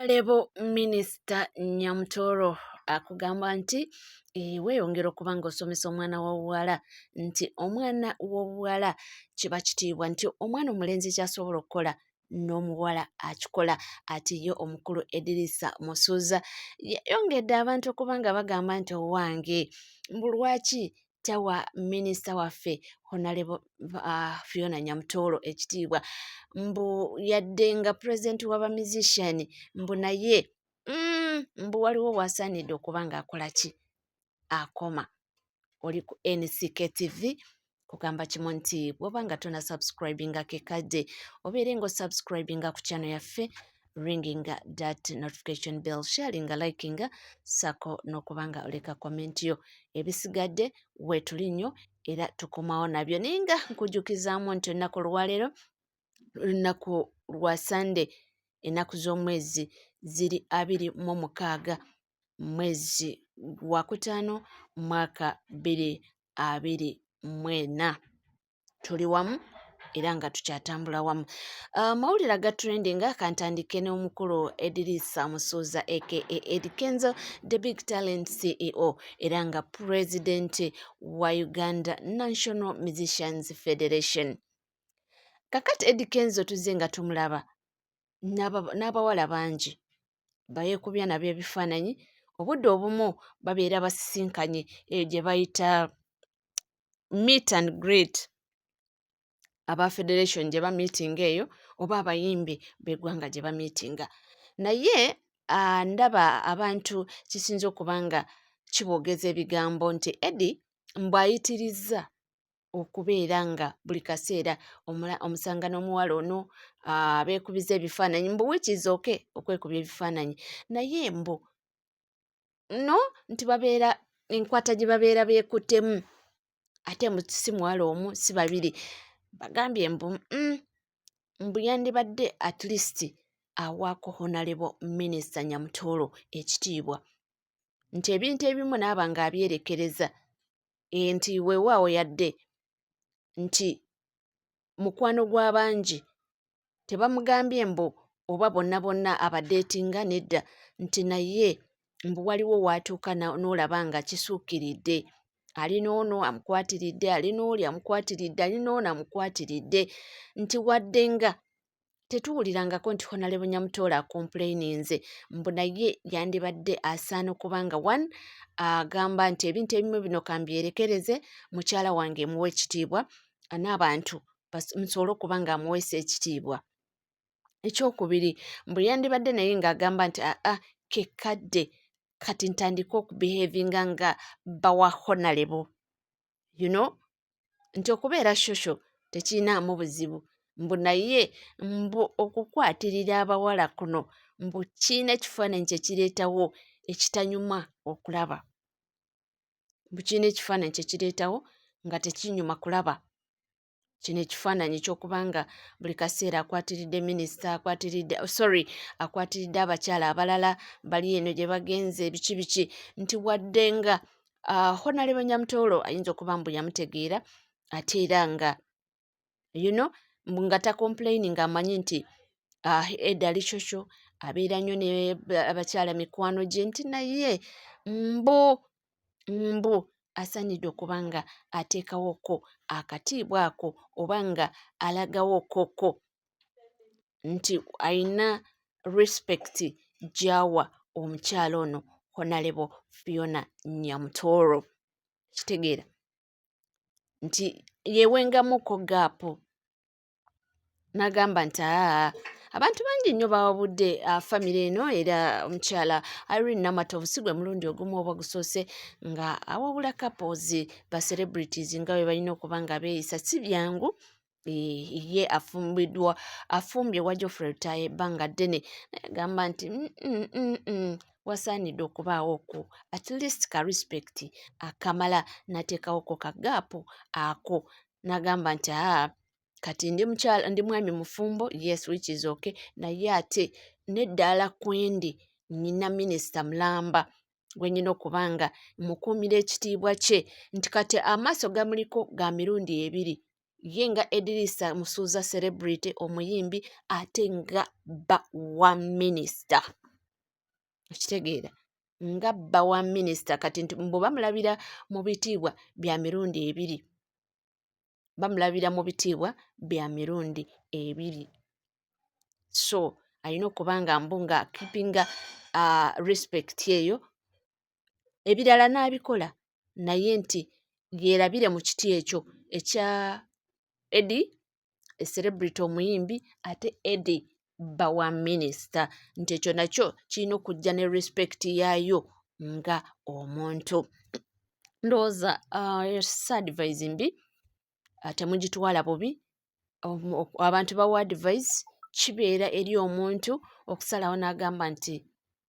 Lebo Minisita Nyamutoro akugamba nti weeyongera okuba ng'osomesa omwana w'obuwala nti omwana w'obuwala kiba kitiibwa nti omwana omulenzi kyasobola okukola n'omuwala akikola. Ati ye omukulu Edirisa Musuuza yongedde abantu okuba nga bagamba nti owange mbu lwaki tawa minisita waffe Honorable Fiona Nyamutoro ekitiibwa mbu yadde nga pulezidenti w'abamizishani mbu naye mbu waliwo wasaanidde okuba ng'akola ki akoma. Oli ku NCK TV kugamba kimu nti bw'oba nga tona subscribinga kekadde obeere ng'osubscribinga ku channel yaffe, ringinga that notification bell, sharinga, likinga sako n'okuba nga oleka comment yo. Ebisigadde weetuli nnyo era tukomawo nabyo naye nga nkujjukizaamu nti olunaku olwaleero lunaku lwa Sande, ennaku z'omwezi ziri 26 mwezi gwa Kutaano mwaka 2024. Tuli wamu era nga tukyatambula wamu. Mawulire aga trending kantandike n'omukulu Edirisa Musuuza aka Eddie Kenzo, the big talent CEO era nga president wa Uganda National Musicians Federation. Kakati Eddie Kenzo tuzze nga tumulaba n'abawala bangi bayeekubya nabyo ebifaananyi, obudde obumu babeera basisinkanye gye bayita meet and greet, aba federation gye bamiitinga eyo oba abayimbi b'eggwanga gye bamiitinga. Naye ndaba abantu kisinza okuba nga kiboogeza ebigambo nti Eddie mbw'ayitirizza okubeera nga buli kaseera omusanga n'omuwala ono beekubiza ebifaananyi mbu which is okay okwekubya ebifaananyi, naye mbu no nti babeera enkwata gye babeera beekuttemu ate mbu si muwala omu si babiri. Bagambye mbu yandibadde at least awaako Honorable Minisita Nyamutoro ekitiibwa nti ebintu ebimu naaba ng'abyerekereza nti weewaawo yadde nti mukwano gw'abangi tebamugambye mbu oba bonna bonna abadeetinga nedda, nti naye mbu waliwo w'atuuka n'olaba nga kisuukiridde, alina ono amukwatiridde, alina oli amukwatiridde, alina ono amukwatiridde, nti wadde nga tetuwulirangako nti Honorable Nyamutoro akomplayininze mbu naye yandibadde asaana okuba nga one agamba nti ebintu ebimu bino kambyerekereze mukyala wange muwe ekitiibwa n'abantu nsobole okuba nga amuweesa ekitiibwa. Ekyokubiri mbu yandibadde naye ng'agamba nti kekadde kati ntandika okubehavinga nga bawa Honorable, you know, nti okubeera shosho tekirinaamu buzibu mbu naye mbu okukwatirira abawala kuno mbu kirina ekifaananyi kye kireetawo ekitanyuma okulaba, mbu kirina ekifaananyi kye kireetawo nga tekinyuma kulaba. Kino ekifaananyi eky'okuba nga buli kaseera akwatiridde minisita, akwatiridde abakyala abalala bali eno gye bagenze biki biki, nti wadde nga Honorable Nyamutoro ayinza okuba mbu yamutegeera ate era nga you know mbu nga takomplayininga amanyi nti Eddie ali shosho abeera nnyo ne abakyala mikwano gye, nti naye mbu asaanidde okuba nga ateekawoko akatiibwa ako oba nga alagawokoko nti ayina respect gy'awa omukyala ono Honorable Fiona Nyamutoro. Kitegeera nti yeewengamuko gaapu n'agamba nti abantu bangi nnyo bawabudde famire eno era omukyala Irene Namatovu si gwe mulundi ogumu oba gusoose nga awabula couples ba celebrities nga bwe balina okuba nga beeyisa. Si byangu, ye afumbye wa Geoffrey Rutaaya ebbanga ddene naye agamba nti wasaanidde okubaawo ku at least ka respect akamala, n'ateekawo ko ka gaapu ako n'agamba nti kati ndi mwami mufumbo, yes which is okay, naye ate n'eddaala kwendi nnyina minisita mulamba gwe nnyina okuba nga mukuumira ekitiibwa kye, nti kati amaaso gamuliko ga mirundi ebiri, ye nga Edirisa Musuuza celebrity omuyimbi ate nga bba wa minisita. okitegeera nga bba wa minisita kati nti mbu bamulabira mu bitiibwa bya mirundi ebiri, bamulabira mu bitiibwa bya mirundi ebiri. So alina okuba nga mbu nga keepinga respect eyo, ebirala n'abikola naye nti yeerabire mu kiti ekyo ekya Eddie, celebrity omuyimbi ate Eddie bba wa minisita, nti ekyo nakyo kirina okujja ne respect yaayo nga omuntu. Ndowooza advice mbi, temugitwala bubi. Abantu bawa advice, kibeera eri omuntu okusalawo n'agamba nti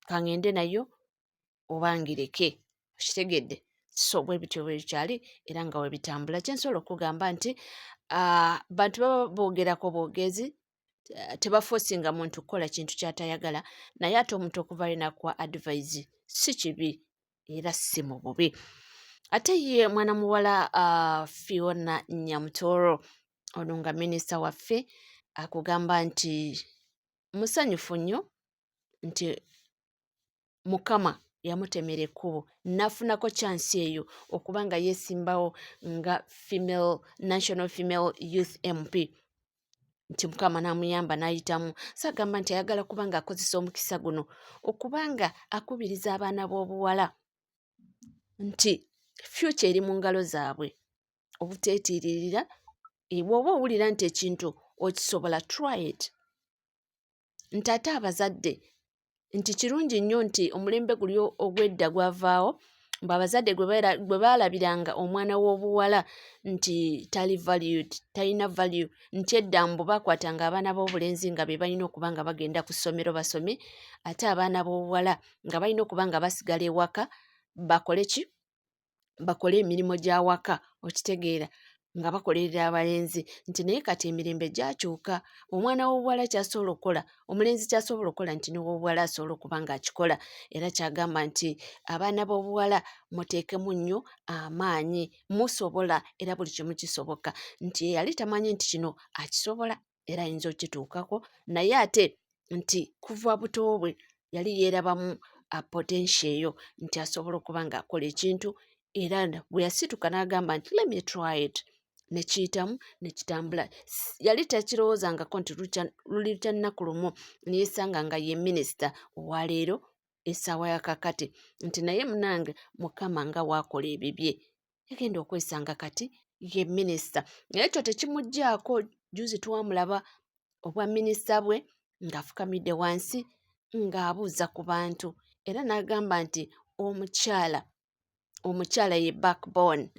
kaŋŋende nayo oba ngireke, okitegedde. So bwe bityo bwe bikyali era nga we bitambula. Kye nsobola okugamba nti bantu baba boogerako boogezi, tebafoosinga muntu kukola kintu ky'atayagala, naye ate omuntu okuva nakuwa advice si kibi era si mu bubi. Ate ye mwana muwala Fiona Nyamutooro, ono nga minisita waffe, akugamba nti musanyufu nnyo nti Mukama yamutemera ekkubo n'afunako chansi eyo okuba nga yeesimbawo nga National Female Youth MP, nti Mukama n'amuyamba n'ayitamu. Saagamba nti ayagala kuba nga akozesa omukisa guno okuba nga akubiriza abaana b'obuwala nti future eri mu ngalo zaabwe, obuteetiiririra. Bw'oba owulira nti ekintu okisobola, try it. Nti ate abazadde nti kirungi nnyo nti omulembe guli ogw'edda gwavaawo, mbu abazadde gwe baalabiranga omwana w'obuwala nti tali valued, talina value, nti edda mbu baakwatanga abaana b'obulenzi nga be balina okuba nga bagenda ku ssomero basome, ate abaana b'obuwala nga balina okuba nga basigala ewaka bakole ki? Bakole emirimu gy'awaka, okitegeera, nga bakolerera abalenzi. Nti naye kati emirembe gyakyuka, omwana w'obuwala ky'asobola okukola, omulenzi ky'asobola okukola nti n'ow'obuwala asobola okuba ng'akikola. Era ky'agamba nti abaana b'obuwala muteekemu nnyo amaanyi, musobola era buli kimu kisoboka. Nti yali tamanyi nti kino akisobola era ayinza okituukako, naye ate nti kuva buto bwe yali yeerabamu potential eyo nti asobola okuba ng'akola ekintu, era bwe yasituka n'agamba nti let me try it, ne kiyitamu ne kitambula. Yali takirowoozangako nti lulitya nnaku lumu ne yeesanga nga ye minisita owaleero essaawa ya kakati, nti naye munange Mukama nga waakola ebibye, yagenda okwesanga kati ye minisita. Naye ekyo tekimuggyaako, juzi twamulaba obwa minisita bwe ng'afukamidde wansi ng'abuuza ku bantu, era n'agamba nti omukyala ye backbone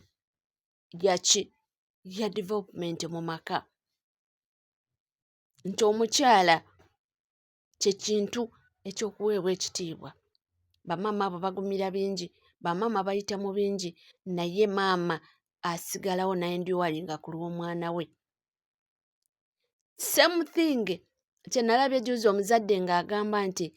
ya development mu maka, nti omukyala kye kintu eky'okuweebwa ekitiibwa. Bamaama abo bagumira bingi, bamaama bayita mu bingi, naye maama asigalawo n'enduwalinga ku lw'omwana we. Same thing kye nalabye juzi omuzadde ng'agamba nti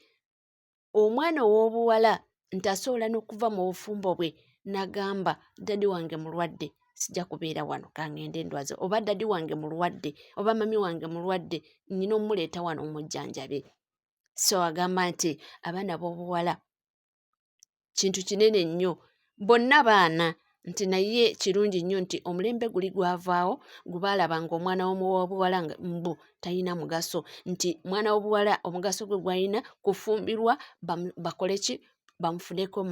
omwana ow'obuwala nti asobola n'okuva mu bufumbo bwe n'agamba dadi wange mulwadde, sijja kubeera wano kaŋŋende ndwaze, oba dadi wange mulwadde, oba mami wange mulwadde, nnina omuleeta wano omujjanjabe. So agamba nti abaana b'obuwala kintu kinene nnyo, bonna baana, nti naye kirungi nnyo nti omulembe guli gwavaawo gwe baalabanga omwana w'obuwala mbu talina mugaso, nti mwana w'obuwala omugaso gwe gwalina kufumbirwa, bakole ki? Bamufuneko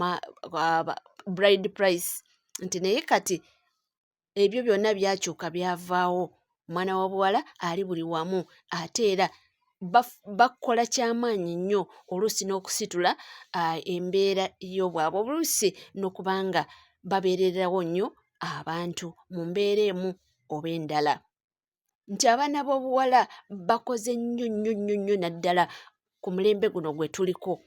bride price. Nti naye kati ebyo byonna byakyuka, byavaawo, omwana w'obuwala ali buli wamu, ate era bakola kyamaanyi nnyo oluusi n'okusitula embeera y'obwabwe, oluusi n'okuba nga babeererawo nnyo abantu mu mbeera emu oba endala. Nti abaana b'obuwala bakoze nnyo nnyo nnyo nnyo naddala ku mulembe guno gwe tuliko,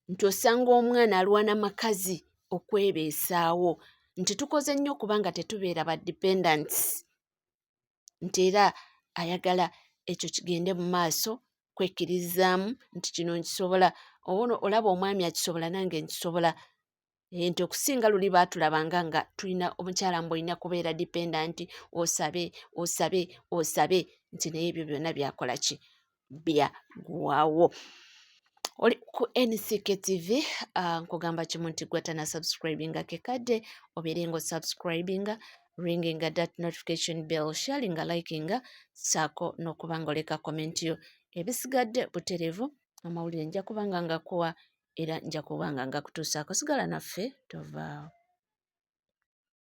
nti osanga omwana alwana makazi okwebeesaawo, nti tukoze nnyo kubanga tetubeera ba dependents, nti era ayagala ekyo kigende mu maaso, kwekkiririzaamu nti kino nkisobola, olaba omwami akisobola nange nkisobola. Nti okusinga luli baatulabanga nga tulina omukyala mbu olina kubeera dependent, osabe osabe osabe, nti naye ebyo byonna byakola ki? Byaggwaawo. oli ku NCK TV nkugamba kimu nti gwe tanasubscribinga kekadde obirenga osubscribinga ringinga that notification bell sharinga likinga saako n'okuba nga oleka comment yo ebisigadde buterevu amawulire nja kubanga ngakuwa era nja kubanga ngakutuusaako sigala naffe tovaawo.